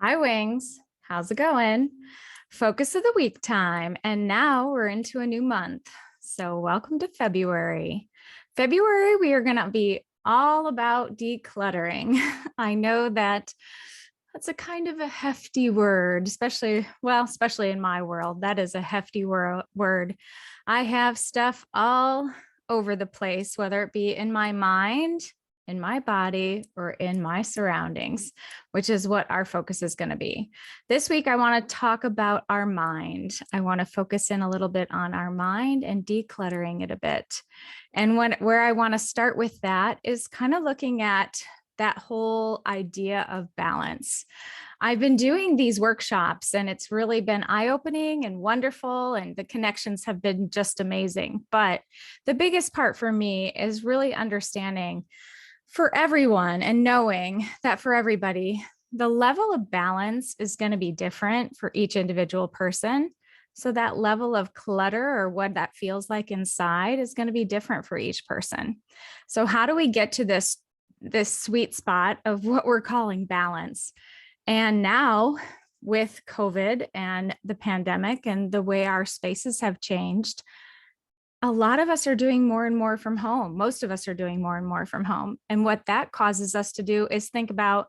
Hi, Wings. How's it going? Focus of the week time. And now we're into a new month. So, welcome to February. February, we are going to be all about decluttering. I know that that's a kind of a hefty word, especially in my world. That is a hefty word. I have stuff all over the place, whether it be in my mind, in my body, or in my surroundings, which is what our focus is going to be. This week, I want to talk about our mind. I want to focus in a little bit on our mind and decluttering it a bit. And where I want to start with that is kind of looking at that whole idea of balance. I've been doing these workshops and it's really been eye-opening and wonderful, and the connections have been just amazing. But the biggest part for me is really understanding for everyone and knowing that for everybody, the level of balance is going to be different for each individual person. So that level of clutter or what that feels like inside is going to be different for each person. So how do we get to this sweet spot of what we're calling balance? And now with COVID and the pandemic and the way our spaces have changed, a lot of us are doing more and more from home. Most of us are doing more and more from home. And what that causes us to do is think about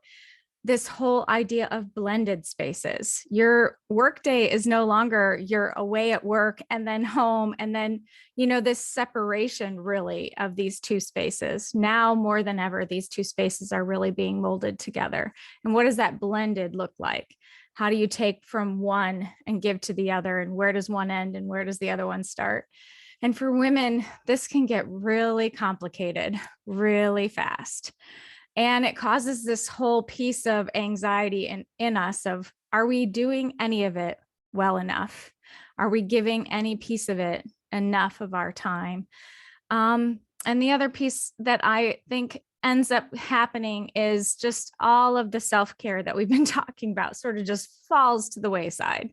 this whole idea of blended spaces. Your workday is no longer you're away at work and then home, and then, this separation really of these two spaces. Now more than ever, these two spaces are really being molded together. And what does that blended look like? How do you take from one and give to the other? And where does one end and where does the other one start? And for women, this can get really complicated really fast. And it causes this whole piece of anxiety in us of, are we doing any of it well enough? Are we giving any piece of it enough of our time? And the other piece that I think ends up happening is just all of the self-care that we've been talking about sort of just falls to the wayside.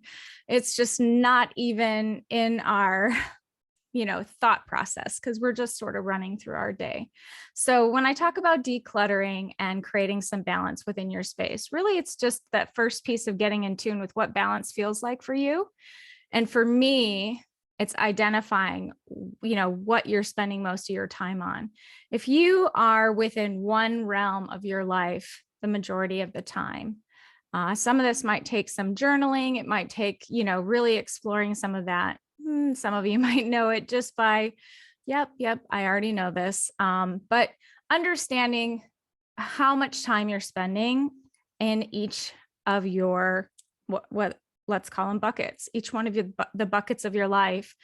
It's just not even in our thought process because we're just sort of running through our day. So when I talk about decluttering and creating some balance within your space, really it's just that first piece of getting in tune with what balance feels like for you. And for me, it's identifying, what you're spending most of your time on. If you are within one realm of your life, the majority of the time, some of this might take some journaling. It might take, really exploring some of that. Some of you might know it just by, yep, I already know this. But understanding how much time you're spending in each of your, what let's call them buckets, each one of the buckets of your life,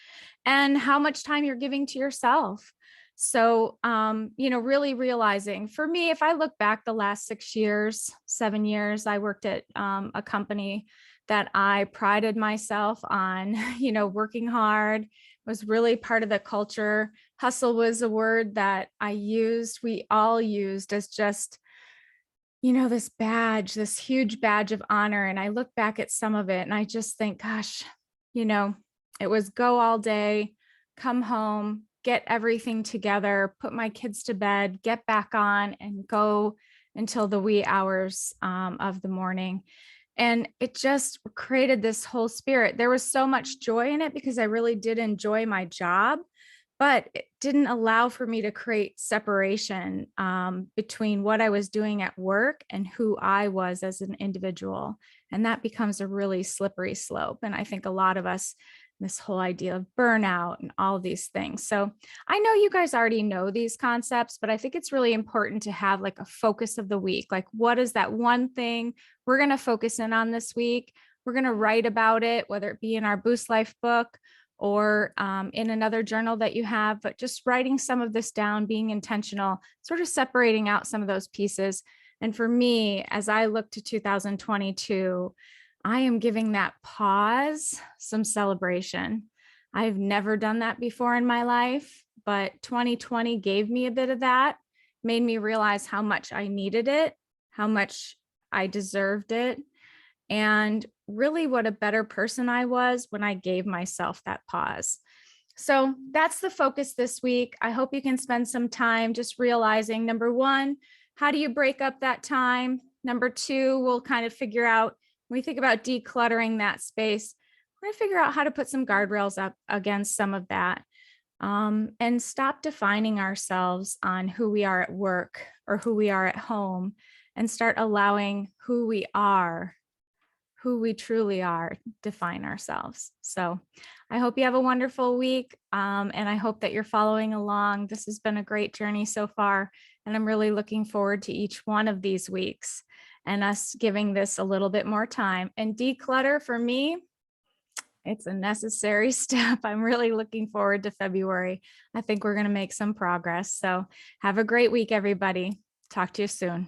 and how much time you're giving to yourself. So, really realizing for me, if I look back the last 7 years, I worked at a company that I prided myself on, working hard was really part of the culture. Hustle was a word that we all used as just, this huge badge of honor. And I look back at some of it and I just think, gosh, it was go all day, come home, get everything together, put my kids to bed, get back on and go until the wee hours of the morning. And it just created this whole spirit. There was so much joy in it because I really did enjoy my job, but it didn't allow for me to create separation between what I was doing at work and who I was as an individual. And that becomes a really slippery slope. And I think a lot of us, this whole idea of burnout and all of these things. So I know you guys already know these concepts, but I think it's really important to have like a focus of the week. Like, what is that one thing we're going to focus in on this week? We're going to write about it, whether it be in our Boost Life book or in another journal that you have, but just writing some of this down, being intentional, sort of separating out some of those pieces. And for me, as I look to 2022, I am giving that pause some celebration. I've never done that before in my life, but 2020 gave me a bit of that, made me realize how much I needed it, how much I deserved it, and really what a better person I was when I gave myself that pause. So that's the focus this week. I hope you can spend some time just realizing, number one, how do you break up that time? Number two, we'll kind of figure out when we think about decluttering that space, we're going to figure out how to put some guardrails up against some of that, and stop defining ourselves on who we are at work or who we are at home, and start allowing who we truly are, define ourselves. So I hope you have a wonderful week. And I hope that you're following along. This has been a great journey so far. And I'm really looking forward to each one of these weeks and us giving this a little bit more time. And declutter for me, it's a necessary step. I'm really looking forward to February. I think we're going to make some progress. So have a great week, everybody. Talk to you soon.